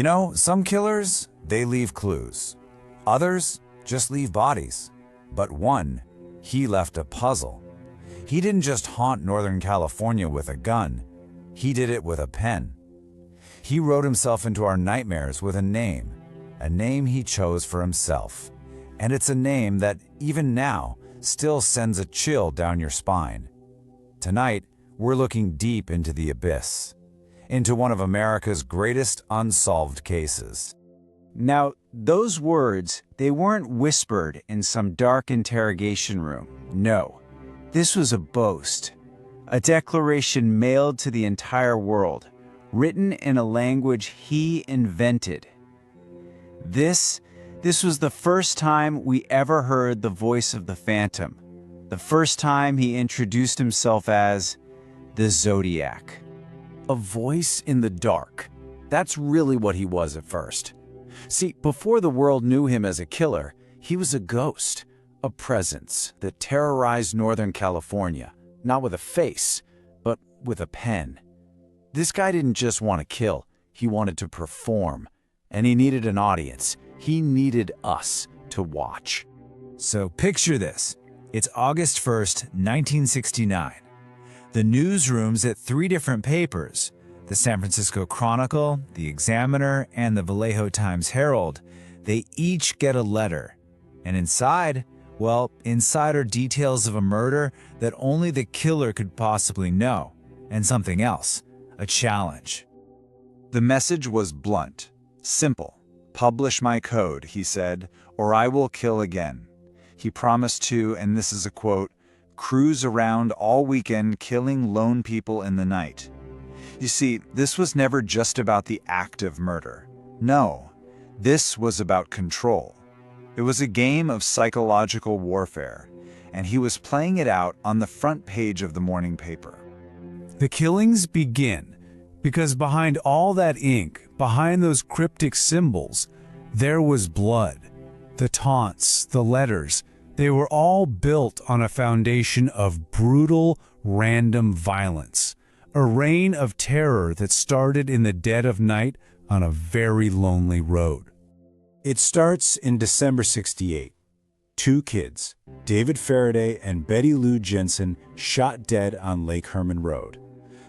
You know, some killers, they leave clues. Others just leave bodies. But one, he left a puzzle. He didn't just haunt Northern California with a gun. He did it with a pen. He wrote himself into our nightmares with a name he chose for himself. And it's a name that, even now, still sends a chill down your spine. Tonight, we're looking deep into the abyss, into one of America's greatest unsolved cases. Now, those words, they weren't whispered in some dark interrogation room. No, this was a boast, a declaration mailed to the entire world, written in a language he invented. This was the first time we ever heard the voice of the Phantom, the first time he introduced himself as the Zodiac. A voice in the dark. That's really what he was at first. See, before the world knew him as a killer, he was a ghost, a presence that terrorized Northern California, not with a face, but with a pen. This guy didn't just want to kill, he wanted to perform. And he needed an audience. He needed us to watch. So picture this. It's August 1st, 1969. The newsrooms at 3 different papers, the San Francisco Chronicle, the Examiner, and the Vallejo Times-Herald, they each get a letter. And inside, well, inside are details of a murder that only the killer could possibly know. And something else, a challenge. The message was blunt, simple. "Publish my code," he said, "or I will kill again." He promised to, and this is a quote, "cruise around all weekend killing lone people in the night." You see, this was never just about the act of murder. No, this was about control. It was a game of psychological warfare, and he was playing it out on the front page of the morning paper. The killings begin because behind all that ink, behind those cryptic symbols, there was blood. The taunts, the letters, they were all built on a foundation of brutal, random violence. A reign of terror that started in the dead of night on a very lonely road. It starts in December '68. 2 kids, David Faraday and Betty Lou Jensen, shot dead on Lake Herman Road.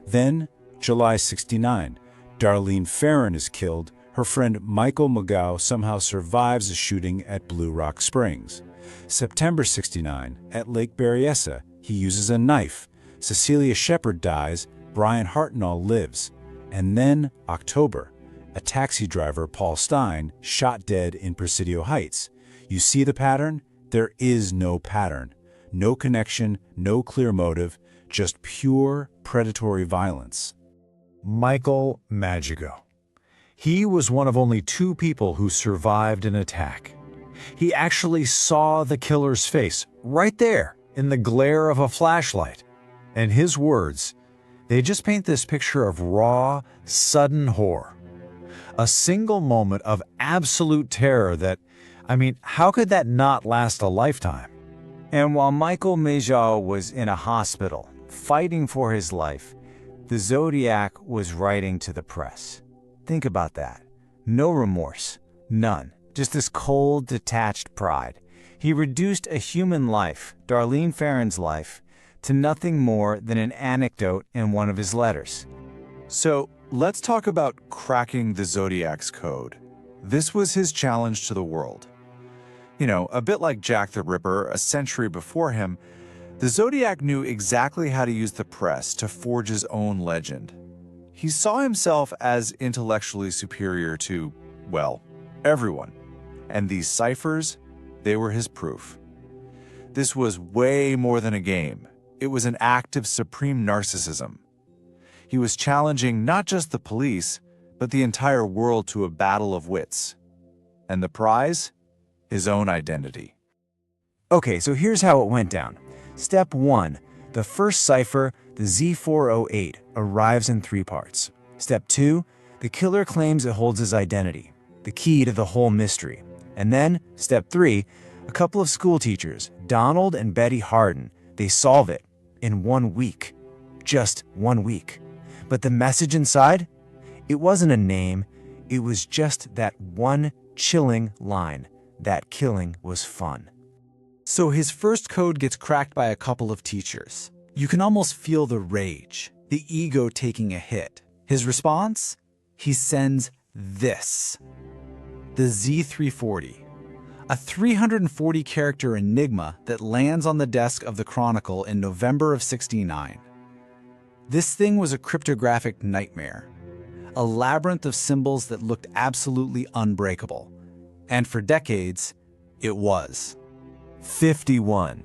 Then, July '69, Darlene Ferrin is killed. Her friend Michael McGough somehow survives a shooting at Blue Rock Springs. September '69, at Lake Berryessa, he uses a knife. Cecilia Shepard dies, Brian Hartnell lives. And then, October, a taxi driver, Paul Stein, shot dead in Presidio Heights. You see the pattern? There is no pattern. No connection, no clear motive, just pure predatory violence. Michael Magigo. He was one of only 2 people who survived an attack. He actually saw the killer's face right there in the glare of a flashlight. And his words, they just paint this picture of raw, sudden horror. A single moment of absolute terror that, how could that not last a lifetime? And while Michael Magigo was in a hospital, fighting for his life, the Zodiac was writing to the press. Think about that. No remorse. None. Just this cold, detached pride. He reduced a human life, Darlene Ferrin's life, to nothing more than an anecdote in one of his letters. So, let's talk about cracking the Zodiac's code. This was his challenge to the world. You know, a bit like Jack the Ripper a century before him, the Zodiac knew exactly how to use the press to forge his own legend. He saw himself as intellectually superior to, well, everyone. And these ciphers, they were his proof. This was way more than a game. It was an act of supreme narcissism. He was challenging not just the police, but the entire world to a battle of wits. And the prize? His own identity. Okay, so here's how it went down. Step 1. The first cipher, the Z408, arrives in 3 parts. Step 2. The killer claims it holds his identity, the key to the whole mystery. And then, step 3, a couple of school teachers, Donald and Betty Harden, they solve it in 1 week. Just 1 week. But the message inside? It wasn't a name, It was just that one chilling line: that killing was fun. So his first code gets cracked by a couple of teachers. You can almost feel the rage, the ego taking a hit. His response? He sends this. The Z340. A 340-character enigma that lands on the desk of the Chronicle in November of '69. This thing was a cryptographic nightmare, a labyrinth of symbols that looked absolutely unbreakable. And for decades, it was. 51.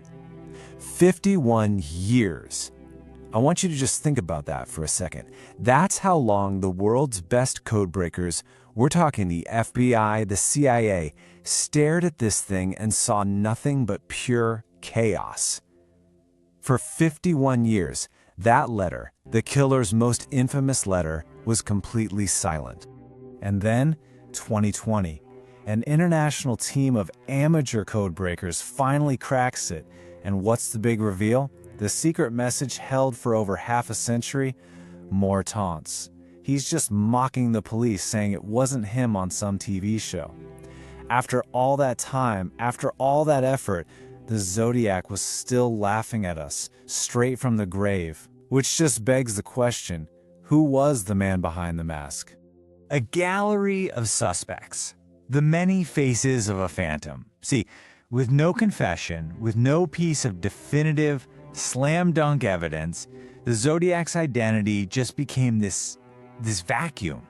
51 years. I want you to just think about that for a second. That's how long the world's best codebreakers, we're talking the FBI, the CIA, stared at this thing and saw nothing but pure chaos. For 51 years, that letter, the killer's most infamous letter, was completely silent. And then, 2020, an international team of amateur codebreakers finally cracks it. And what's the big reveal? The secret message held for over half a century? More taunts. He's just mocking the police, saying it wasn't him on some TV show. After all that time, after all that effort, the Zodiac was still laughing at us, straight from the grave. Which just begs the question, who was the man behind the mask? A gallery of suspects. The many faces of a phantom. See, with no confession, with no piece of definitive, slam-dunk evidence, the Zodiac's identity just became this vacuum.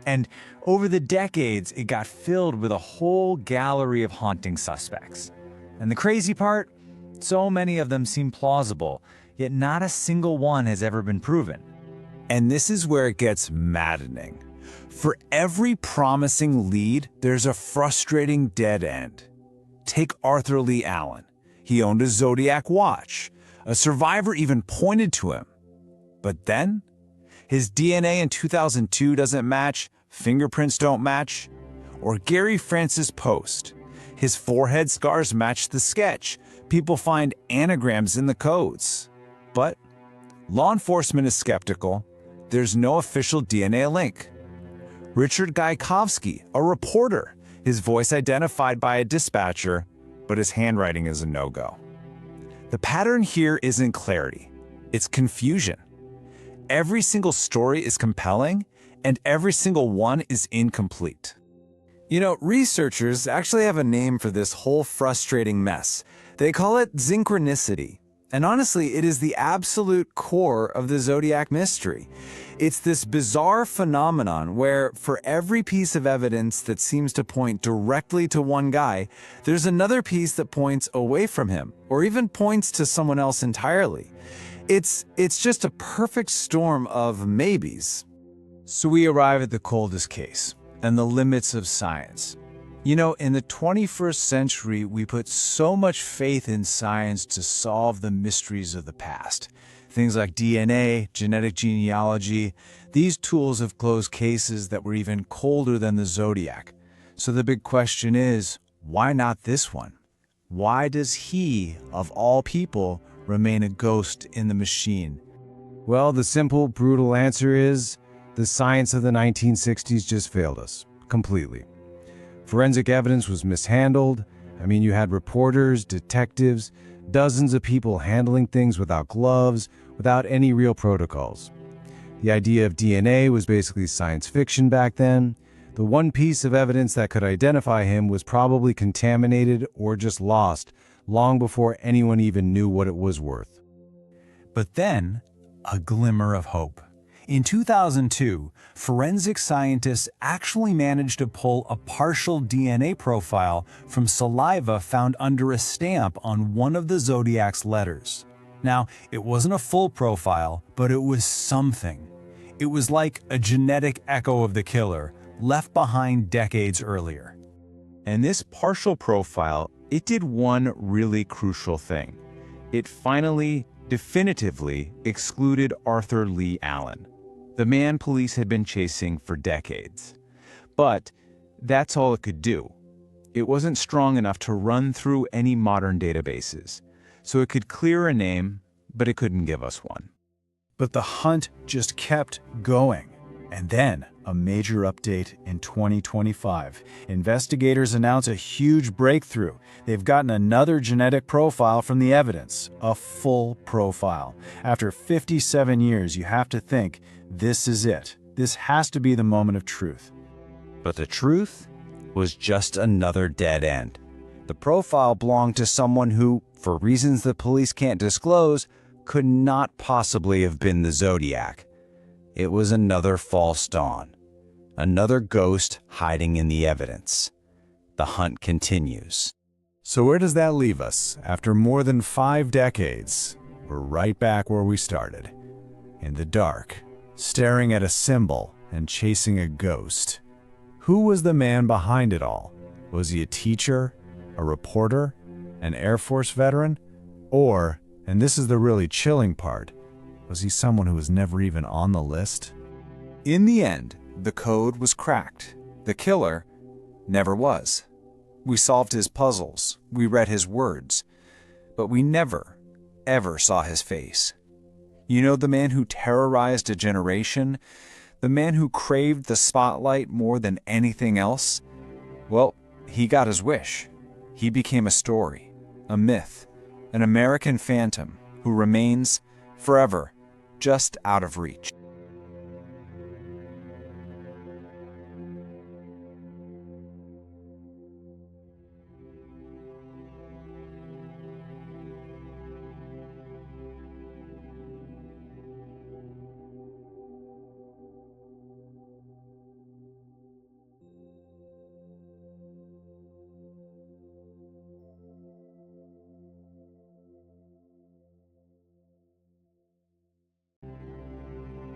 And over the decades, it got filled with a whole gallery of haunting suspects. And the crazy part? So many of them seem plausible, yet not a single one has ever been proven. And this is where it gets maddening. For every promising lead, there's a frustrating dead end. Take Arthur Lee Allen. He owned a Zodiac watch. A survivor even pointed to him. But then, his DNA in 2002 doesn't match, fingerprints don't match. Or Gary Francis Post. His forehead scars match the sketch. People find anagrams in the codes. But law enforcement is skeptical. There's no official DNA link. Richard Gajkowski, a reporter, his voice identified by a dispatcher, but his handwriting is a no-go. The pattern here isn't clarity, it's confusion. Every single story is compelling, and every single one is incomplete. You know, researchers actually have a name for this whole frustrating mess. They call it synchronicity. And honestly, it is the absolute core of the Zodiac mystery. It's this bizarre phenomenon where for every piece of evidence that seems to point directly to one guy, there's another piece that points away from him, or even points to someone else entirely. It's just a perfect storm of maybes. So we arrive at the coldest case, and the limits of science. You know, in the 21st century, we put so much faith in science to solve the mysteries of the past. Things like DNA, genetic genealogy, these tools have closed cases that were even colder than the Zodiac. So the big question is, why not this one? Why does he, of all people, remain a ghost in the machine? Well, the simple, brutal answer is the science of the 1960s just failed us completely. Forensic evidence was mishandled. I mean, you had reporters, detectives, dozens of people handling things without gloves, without any real protocols. The idea of DNA was basically science fiction back then. The one piece of evidence that could identify him was probably contaminated or just lost long before anyone even knew what it was worth. But then, a glimmer of hope. In 2002, forensic scientists actually managed to pull a partial DNA profile from saliva found under a stamp on one of the Zodiac's letters. Now, it wasn't a full profile, but it was something. It was like a genetic echo of the killer, left behind decades earlier. And this partial profile, it did one really crucial thing. It finally, definitively excluded Arthur Lee Allen, the man police had been chasing for decades. But that's all it could do. It wasn't strong enough to run through any modern databases. So it could clear a name, but it couldn't give us one. But the hunt just kept going. And then, A major update in 2025. Investigators announce a huge breakthrough. They've gotten another genetic profile from the evidence, a full profile. After 57 years, you have to think, this is it. This has to be the moment of truth. But the truth was just another dead end. The profile belonged to someone who, for reasons the police can't disclose, could not possibly have been the Zodiac. It was another false dawn. Another ghost hiding in the evidence. The hunt continues. So where does that leave us? After more than 5 decades, we're right back where we started. In the dark, staring at a symbol and chasing a ghost. Who was the man behind it all? Was he a teacher, a reporter, an Air Force veteran? Or, and this is the really chilling part, was he someone who was never even on the list? In the end, the code was cracked. The killer never was. We solved his puzzles, we read his words, but we never, ever saw his face. You know, the man who terrorized a generation, the man who craved the spotlight more than anything else? Well, he got his wish. He became a story, a myth, an American phantom who remains forever just out of reach.